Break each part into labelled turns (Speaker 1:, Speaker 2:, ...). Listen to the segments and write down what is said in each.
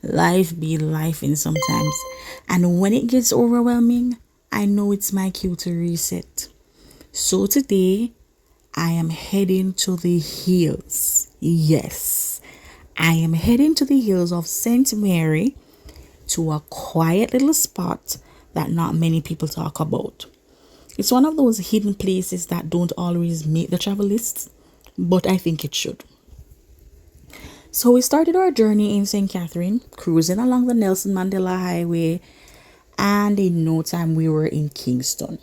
Speaker 1: Life be life in sometimes. And when it gets overwhelming, I know it's my cue to reset. So today, I am heading to the hills. Yes, I am heading to the hills of St. Mary to a quiet little spot that not many people talk about. It's one of those hidden places that don't always make the travel lists, but I think it should. So we started our journey in St. Catherine, cruising along the Nelson Mandela Highway, and in no time we were in Kingston.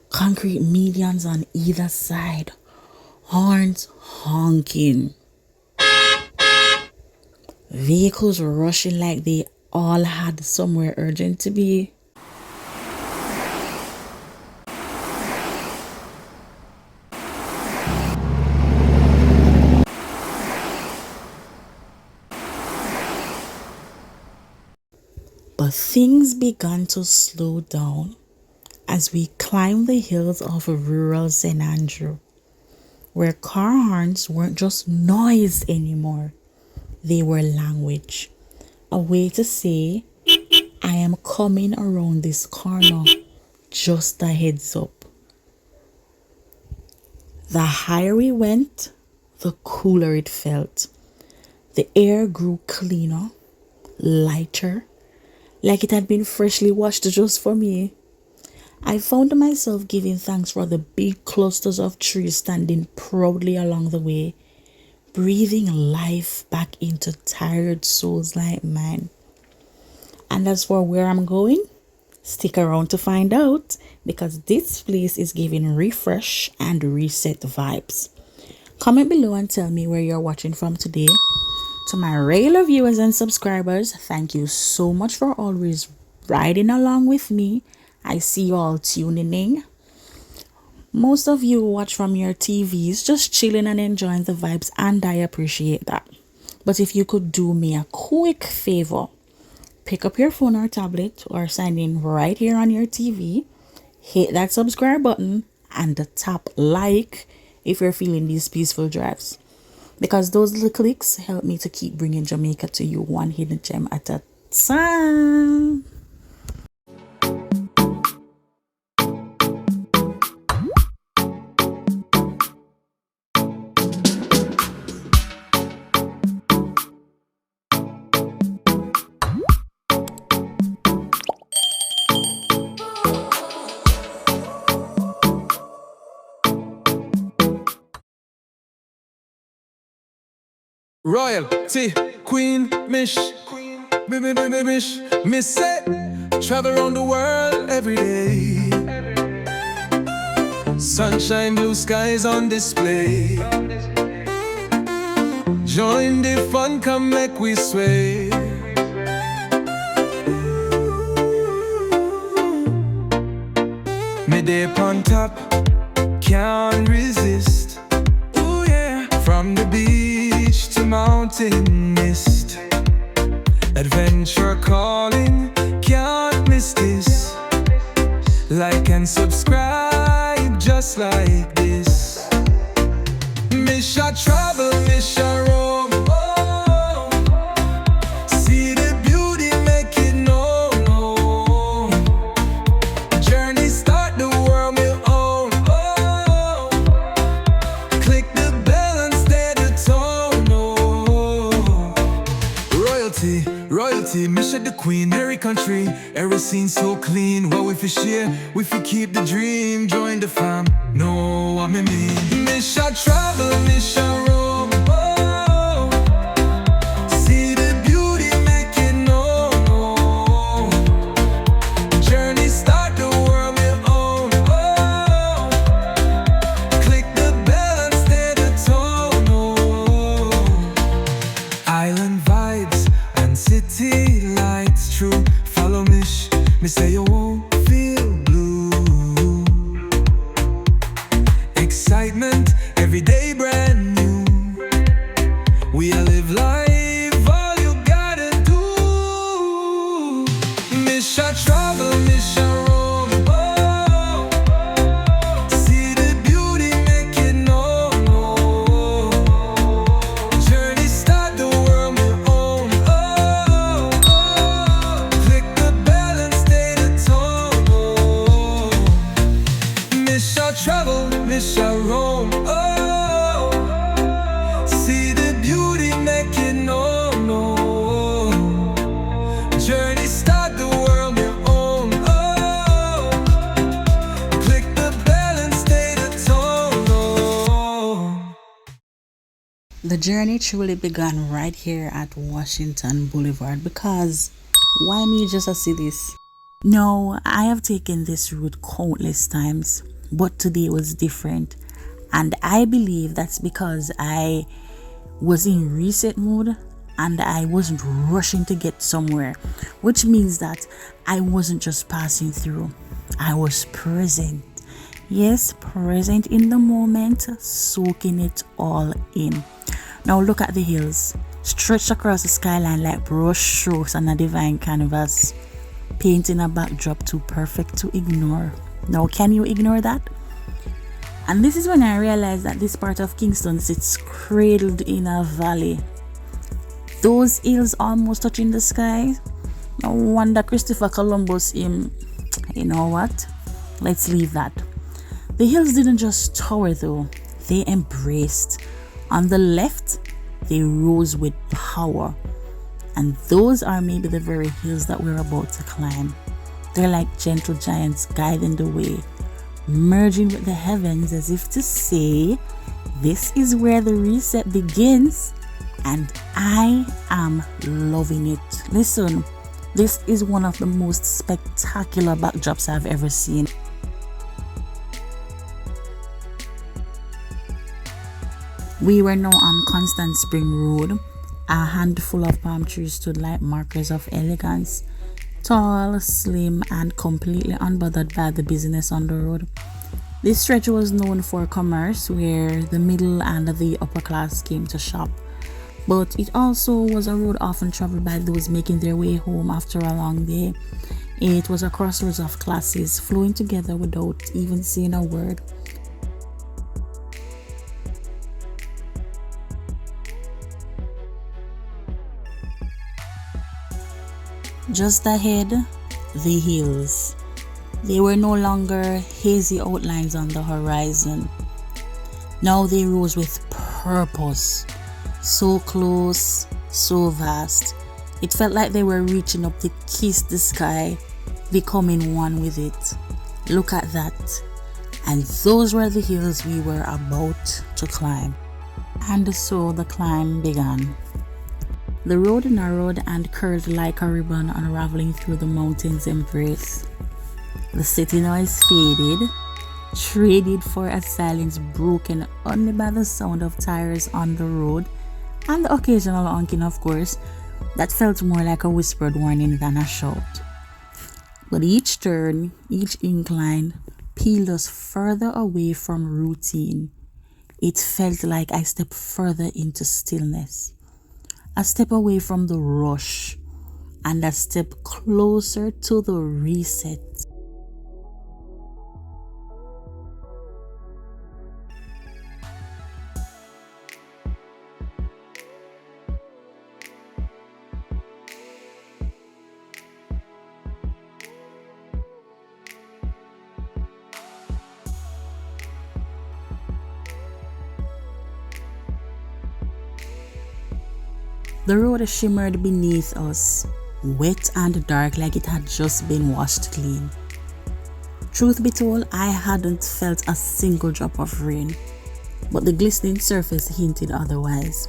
Speaker 1: Concrete medians on either side, horns honking, vehicles rushing like they all had somewhere urgent to be. But things began to slow down as we climbed the hills of rural St. Andrew, where car horns weren't just noise anymore. They were language, a way to say, I am coming around this corner, just a heads up. The higher we went, the cooler it felt. The air grew cleaner, lighter, like it had been freshly washed just for me. I found myself giving thanks for the big clusters of trees standing proudly along the way, breathing life back into tired souls like mine. And as for where I'm going, stick around to find out, because this place is giving refresh and reset vibes. Comment below and tell me where you're watching from today. To my regular viewers and subscribers, thank you so much for always riding along with me. I see you all tuning in. Most of you watch from your TVs, just chilling and enjoying the vibes, and I appreciate that. But if you could do me a quick favor, pick up your phone or tablet or sign in right here on your TV, hit that subscribe button and tap like if you're feeling these peaceful drives. Because those little clicks help me to keep bringing Jamaica to you one hidden gem at a time.
Speaker 2: Royalty, Queen, Mish, Mish, Miss say, travel around the world every day. Sunshine, blue skies on display. Join the fun, come make we sway. Me day on top, can't resist. Ooh yeah, from the beach to mountain mist, adventure calling, can't miss this. Like and subscribe just like this. Misha travel, Misha roam. Oh, see the beauty, make it known. Journey start, the world will own. Oh, click the bell and stay the tone. Oh, royalty, royalty, Misha the Queen, every country, every scene so clean. What we fi share, we fi keep the dream. Join the fam, know what me mean. Misha travel, Misha roam. Oh, see the beauty, make it known. Journey start, the world will own. Oh, click the bell and stay the tone. Oh, island vibes and city lights, true. Follow Mish, me say you won't feel blue. Excitement, every day brand new. We live life, all you gotta do. Misha travel, Misha roam. Oh, see the beauty, make it known. Journey start, the world will own. Oh,
Speaker 1: The journey truly began right here at Washington Boulevard because why me just to see this? No, I have taken this route countless times, but today was different. And I believe that's because I was in reset mode and I wasn't rushing to get somewhere, which means that I wasn't just passing through, I was present. Yes, present in the moment, soaking it all in. Now look at the hills, stretched across the skyline like brush strokes on a divine canvas, painting a backdrop too perfect to ignore. Now, can you ignore that? And this is when I realized that this part of Kingston sits cradled in a valley. Those hills almost touching the sky. No wonder Christopher Columbus you know what? Let's leave that. The hills didn't just tower though, they embraced. On the left, they rose with power. And those are maybe the very hills that we're about to climb. They're like gentle giants guiding the way, merging with the heavens as if to say, this is where the reset begins, and I am loving it. Listen, this is one of the most spectacular backdrops I've ever seen. We were now on Constant Spring Road. A handful of palm trees stood like markers of elegance, tall, slim, and completely unbothered by the business on the road. This stretch was known for commerce, where the middle and the upper class came to shop, but it also was a road often traveled by those making their way home after a long day. It was a crossroads of classes flowing together without even saying a word. Just ahead, the hills. They were no longer hazy outlines on the horizon. Now they rose with purpose. So close, so vast. It felt like they were reaching up to kiss the sky, becoming one with it. Look at that. And those were the hills we were about to climb. And so the climb began. The road narrowed and curved like a ribbon unraveling through the mountain's embrace. The city noise faded, traded for a silence broken only by the sound of tires on the road and the occasional honking, of course, that felt more like a whispered warning than a shout. But each turn, each incline, peeled us further away from routine. It felt like I stepped further into stillness. A step away from the rush and a step closer to the reset. The road shimmered beneath us, wet and dark like it had just been washed clean. Truth be told, I hadn't felt a single drop of rain, but the glistening surface hinted otherwise.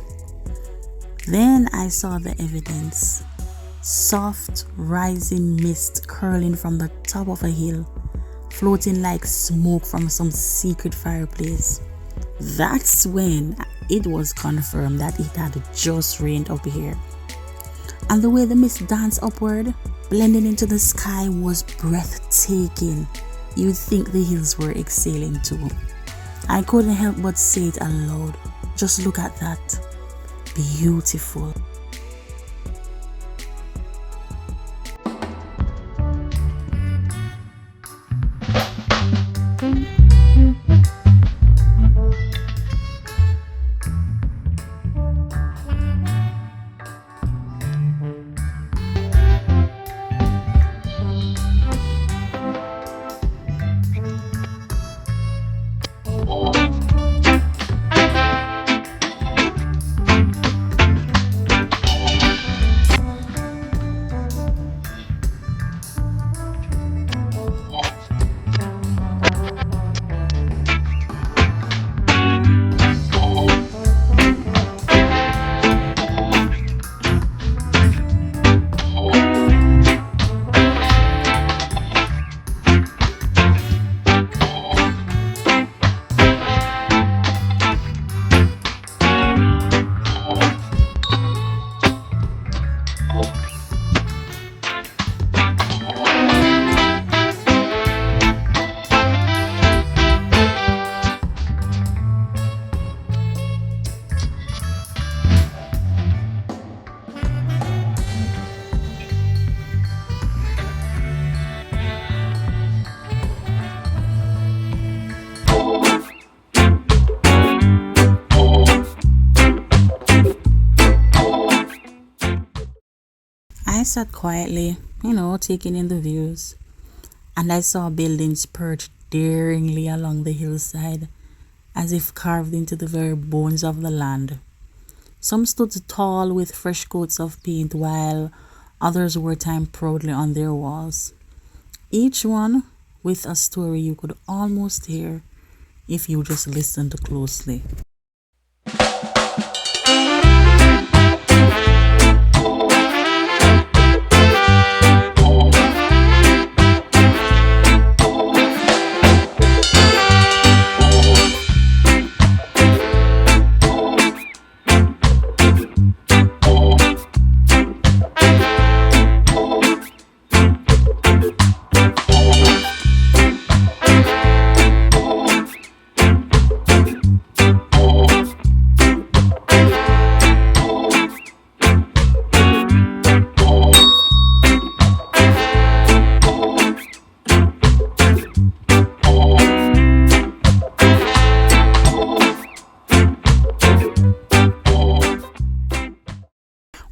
Speaker 1: Then I saw the evidence. Soft, rising mist curling from the top of a hill, floating like smoke from some secret fireplace. That's when it was confirmed that it had just rained up here. And the way the mist danced upward, blending into the sky, was breathtaking. You'd think the hills were exhaling too. I couldn't help but say it aloud. Just look at that. Beautiful. I sat quietly, taking in the views, and I saw buildings perched daringly along the hillside, as if carved into the very bones of the land. Some stood tall with fresh coats of paint, while others wore time proudly on their walls, each one with a story you could almost hear if you just listened closely.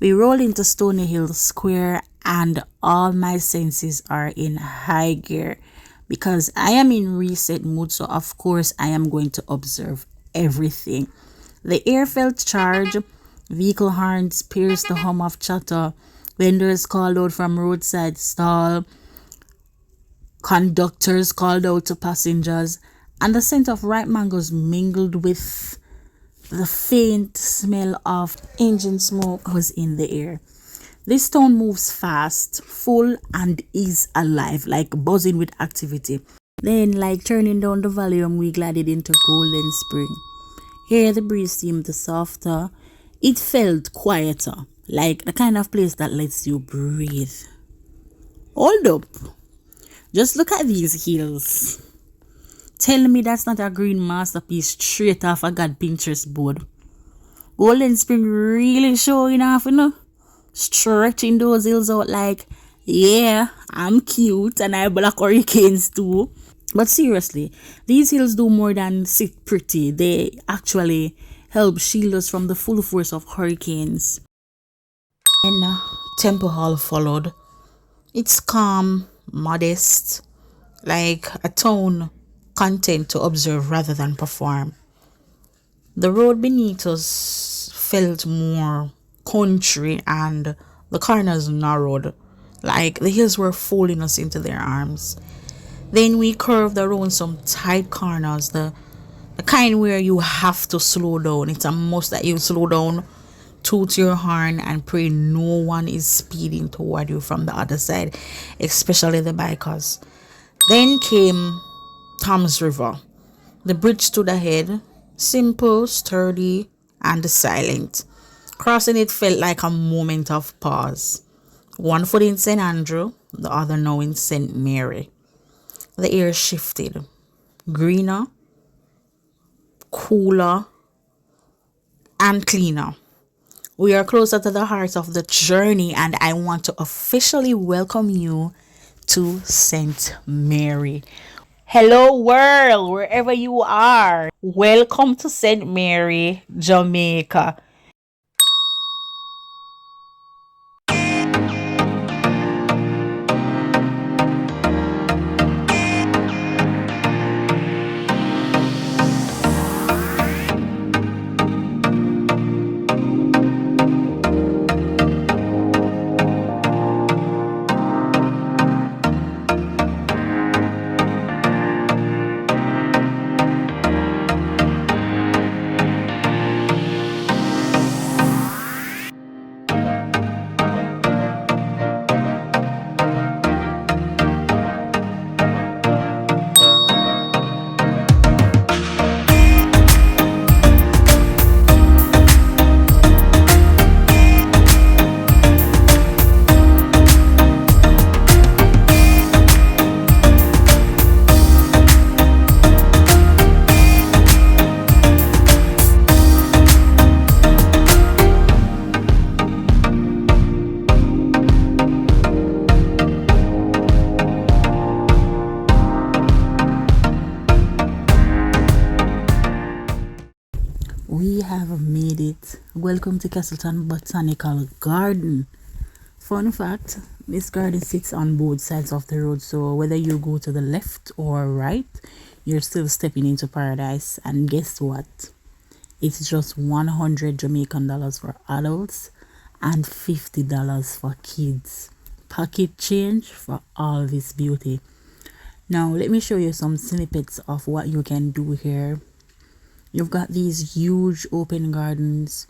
Speaker 1: We roll into Stony Hill Square, and all my senses are in high gear because I am in reset mood. So, of course, I am going to observe everything. The air felt charged, vehicle horns pierced the hum of chatter, vendors called out from roadside stall, conductors called out to passengers, and the scent of ripe mangoes mingled with the faint smell of engine smoke was in the air. This town moves fast, full, and is alive, like buzzing with activity. Then, like turning down the volume, we glided into Golden Spring. Here, the breeze seemed softer. It felt quieter, like the kind of place that lets you breathe. Hold up. Just look at these hills. Tell me that's not a green masterpiece straight off a God Pinterest board. Golden Spring really showing off, stretching those hills out like, yeah, I'm cute and I block hurricanes too. But seriously, these hills do more than sit pretty. They actually help shield us from the full force of hurricanes. And Temple Hall followed. It's calm, modest, like a town content to observe rather than perform. The road beneath us felt more country and the corners narrowed, like the hills were folding us into their arms. Then we curved around some tight corners, the kind where you have to slow down. It's a must that you slow down, toot your horn, and pray no one is speeding toward you from the other side, especially the bikers. Then came Tom's River. The bridge stood ahead, simple, sturdy, and silent. Crossing it felt like a moment of pause. One foot in St. Andrew, the other now in St. Mary. The air shifted. Greener, cooler, and cleaner. We are closer to the heart of the journey, and I want to officially welcome you to St. Mary. Hello world, wherever you are. Welcome to St. Mary, Jamaica. We have made it. Welcome to Castleton Botanical Garden. Fun fact, this garden sits on both sides of the road, so whether you go to the left or right, you're still stepping into paradise. And guess what? It's just 100 Jamaican dollars for adults and $50 for kids. Pocket change for all this beauty. Now, let me show you some snippets of what you can do here. You've got these huge open gardens,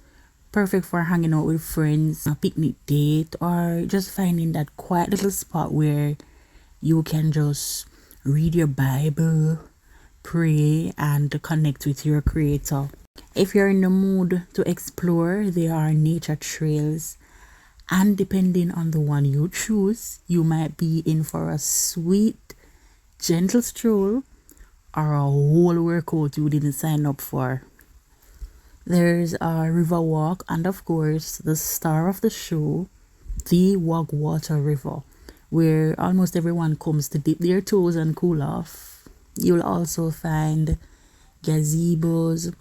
Speaker 1: perfect for hanging out with friends, a picnic date, or just finding that quiet little spot where you can just read your Bible, pray, and connect with your Creator. If you're in the mood to explore, there are nature trails, and depending on the one you choose, you might be in for a sweet, gentle stroll or a whole workout you didn't sign up for. There's a river walk, and of course, the star of the show, the Wagwater River, where almost everyone comes to dip their toes and cool off. You'll also find gazebos,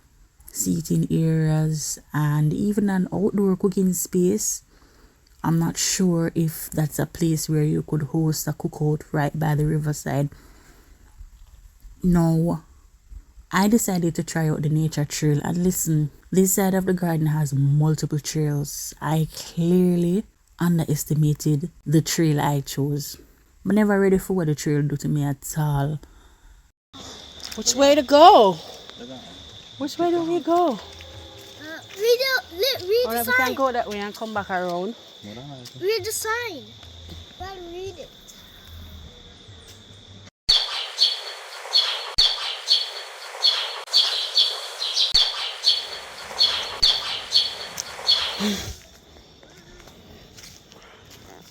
Speaker 1: seating areas, and even an outdoor cooking space. I'm not sure if that's a place where you could host a cookout right by the riverside. No, I decided to try out the nature trail, and listen, this side of the garden has multiple trails. I clearly underestimated the trail I chose. I'm never ready for what the trail do to me at all.
Speaker 3: Which way to go? Which way do we go?
Speaker 4: Read
Speaker 3: Or
Speaker 4: the
Speaker 3: if we can
Speaker 4: sign.
Speaker 3: go that way and come back around.
Speaker 4: Read the sign. Gotta read it.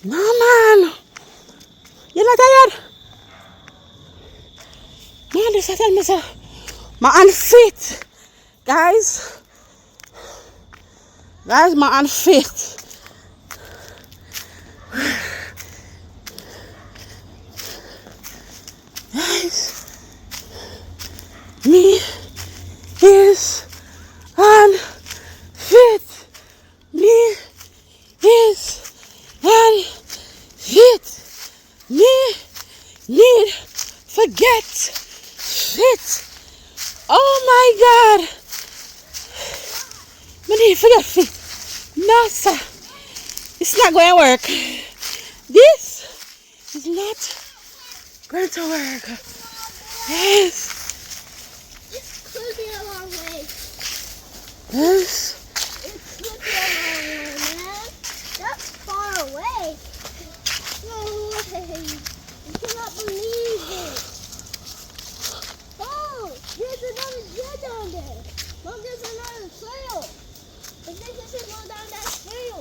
Speaker 3: No, man. You're not tired? Man, this I tell me so. My unfit. Guys. Guys, my unfit. Guys. Me is unfit. Me is unfit. Me need forget fit. Oh my God. Me need forget fit. No, sir. It's not going to work. This is not going to work. Yes.
Speaker 4: It's clearly a long way.
Speaker 3: Yes.
Speaker 4: It's clearly a long way, man. That's far away. No way. I cannot believe it. Oh, there's another trail down there. Mom, there's another trail. I think we should go down that trail.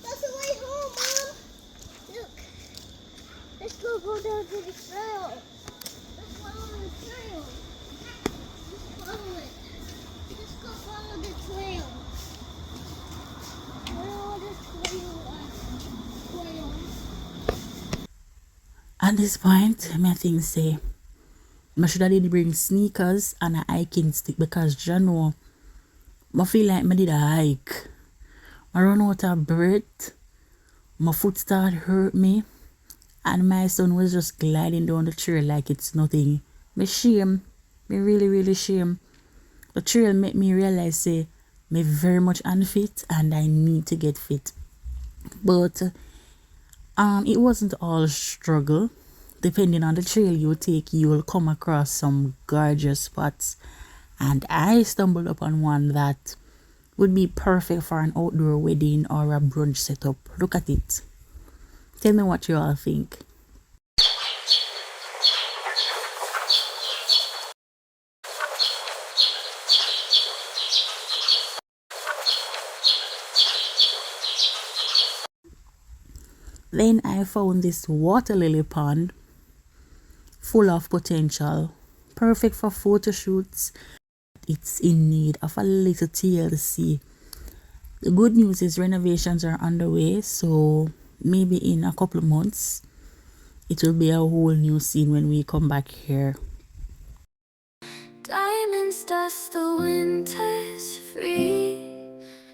Speaker 4: That's the way home, Mom. Look. Let's go down to the trail. Let's follow the trail. Just follow it. Just go follow the trail. Follow the trail.
Speaker 1: At this point, I think say I should have did bring sneakers and a hiking stick because you know I feel like I did a hike. I run out of breath, my foot started hurt me, and my son was just gliding down the trail like it's nothing. Me shame, me really shame. The trail made me realize say me very much unfit and I need to get fit. But it wasn't all struggle. Depending on the trail you take, you will come across some gorgeous spots. And I stumbled upon one that would be perfect for an outdoor wedding or a brunch setup. Look at it. Tell me what you all think. Then I found this water lily pond full of potential, perfect for photo shoots. It's in need of a little TLC. The good news is renovations are underway, so maybe in a couple of months it will be a whole new scene when we come back here.
Speaker 5: Diamonds dust, the winter's free,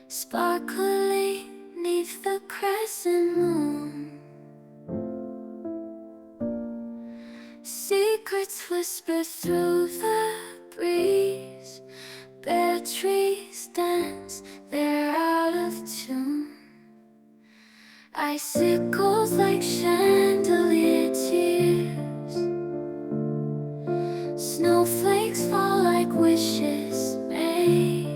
Speaker 5: sparkling
Speaker 2: 'neath the crescent moon. Secrets whisper through the breeze. Bare trees dance, they're out of tune. Icicles like chandelier tears. Snowflakes fall like wishes made.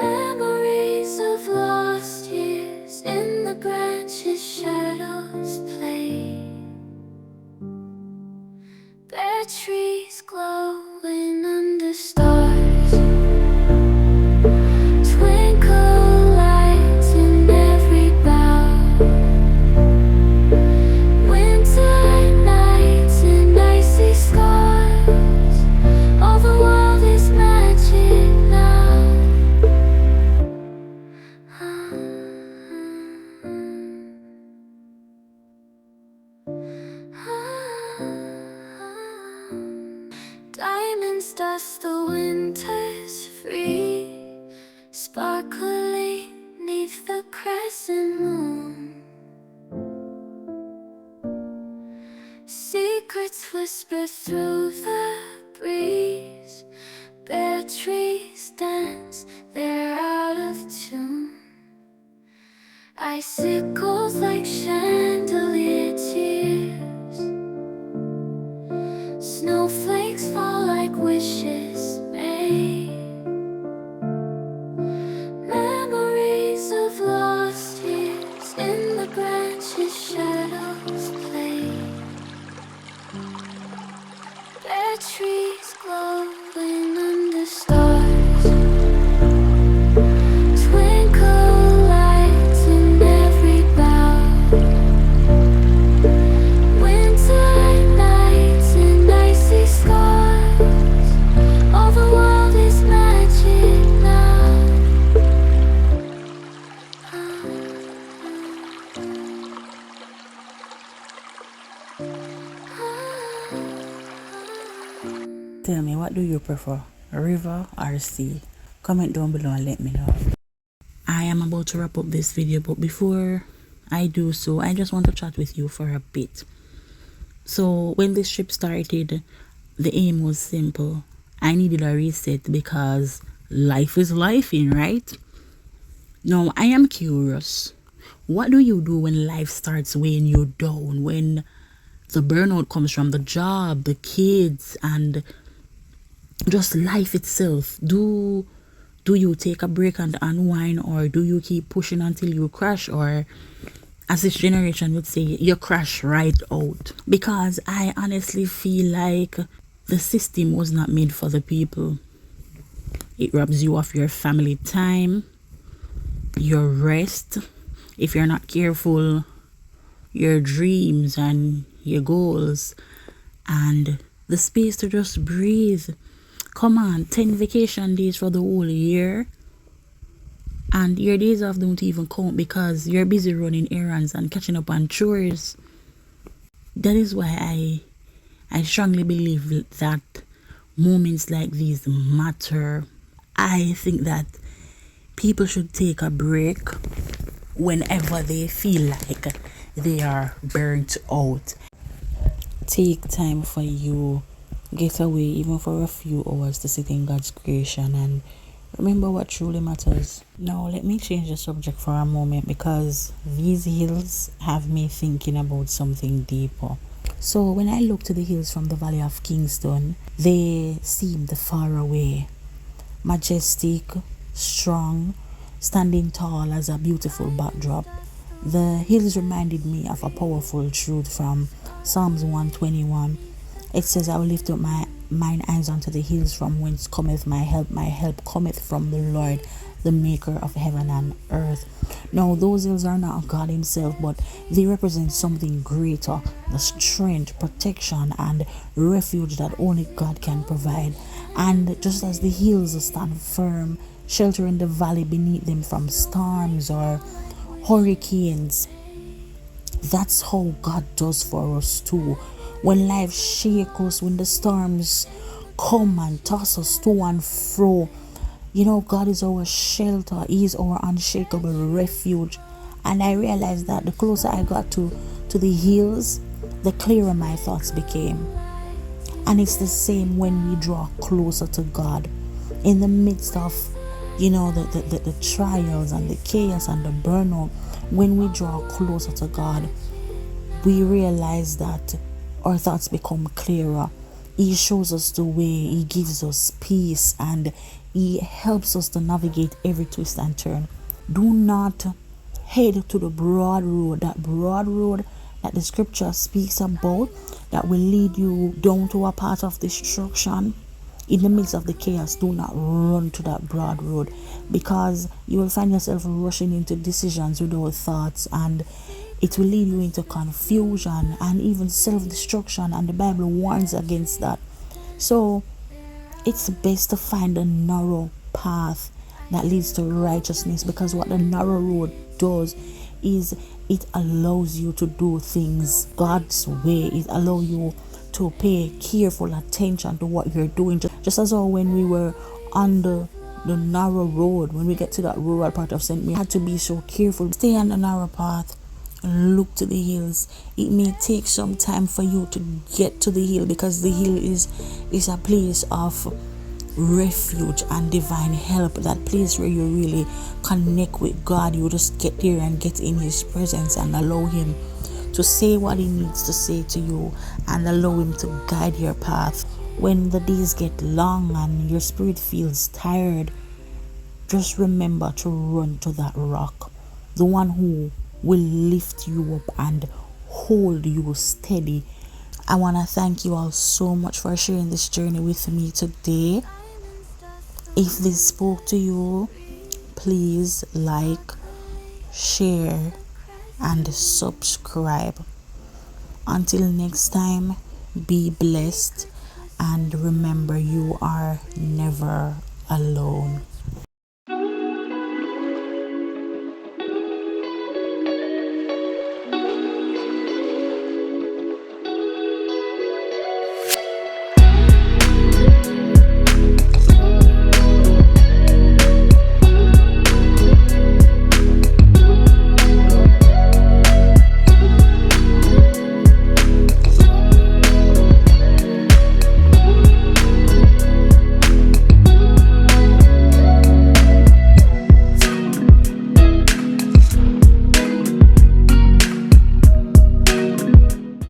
Speaker 2: Memories of lost years in the branches, shadows play. Bare trees glowing under stars. Twinkle lights in every bough. Winter nights and icy scars. All the world is magic now. Diamonds dust the winters free, sparkling 'neath the crescent moon. Secrets whisper through the breeze. Bare trees dance, they're out of tune. Icicles like chandelier tears. Snowflakes fall like wishes made. Memories of lost years in the branches, shadows play. Bare trees glowing under stars. Twinkle lights in every bough. Winter nights and icy scars. All the world is magic now.
Speaker 1: Tell me, what do you prefer, river or sea? Comment down below and let me know. I am about to wrap up this video, but before I do so, I just want to chat with you for a bit. So when this trip started, the aim was simple. I needed a reset because life is lifing, right? Now I am curious. What do you do when life starts weighing you down? When the burnout comes from the job, the kids, and just life itself? Do you take a break and unwind, or do you keep pushing until you crash, or as this generation would say, you crash right out? Because I honestly feel like the system was not made for the people. It robs you of your family time, your rest, if you're not careful, your dreams and your goals, and the space to just breathe. Come on, 10 vacation days for the whole year, and your days off don't even count because you're busy running errands and catching up on chores. That is why I strongly believe that moments like these matter. I think that people should take a break whenever they feel like they are burnt out. Take time for you. Get away even for a few hours to sit in God's creation and remember what truly matters. Now let me change the subject for a moment because these hills have me thinking about something deeper. So when I look to the hills from the valley of Kingston, they seemed far away, majestic, strong, standing tall as a beautiful backdrop. The hills reminded me of a powerful truth from Psalms 121. It says, I will lift up mine eyes unto the hills from whence cometh my help. My help cometh from the Lord, the maker of heaven and earth. Now, those hills are not God himself, but they represent something greater, the strength, protection, and refuge that only God can provide. And just as the hills stand firm, sheltering the valley beneath them from storms or hurricanes, that's how God does for us too. When life shakes us, when the storms come and toss us to and fro, You know, God is our shelter. He is our unshakable refuge. And I realized that the closer I got to the hills, the clearer my thoughts became. And it's the same when we draw closer to God. In the midst of, the trials and the chaos and the burnout, when we draw closer to God, we realize that our thoughts become clearer. He shows us the way, He gives us peace, and He helps us to navigate every twist and turn. Do not head to the broad road, that broad road that the scripture speaks about, that will lead you down to a path of destruction. In the midst of the chaos, do not run to that broad road, because you will find yourself rushing into decisions without thoughts, and it will lead you into confusion and even self-destruction, and the Bible warns against that. So it's best to find a narrow path that leads to righteousness, because what the narrow road does is it allows you to do things God's way. It allows you to pay careful attention to what you're doing, just as all when we were on the narrow road, when we get to that rural part of St. Mary, had to be so careful. Stay on the narrow path, look to the hills. It may take some time for you to get to the hill, because the hill is a place of refuge and divine help, that place where you really connect with God. You just get there and get in His presence and allow Him to say what He needs to say to you, and allow Him to guide your path. When the days get long and your spirit feels tired, just remember to run to that rock, the one who will lift you up and hold you steady. I want to thank you all so much for sharing this journey with me today. If this spoke to you, please like, share, and subscribe. Until next time, be blessed, and remember, you are never alone.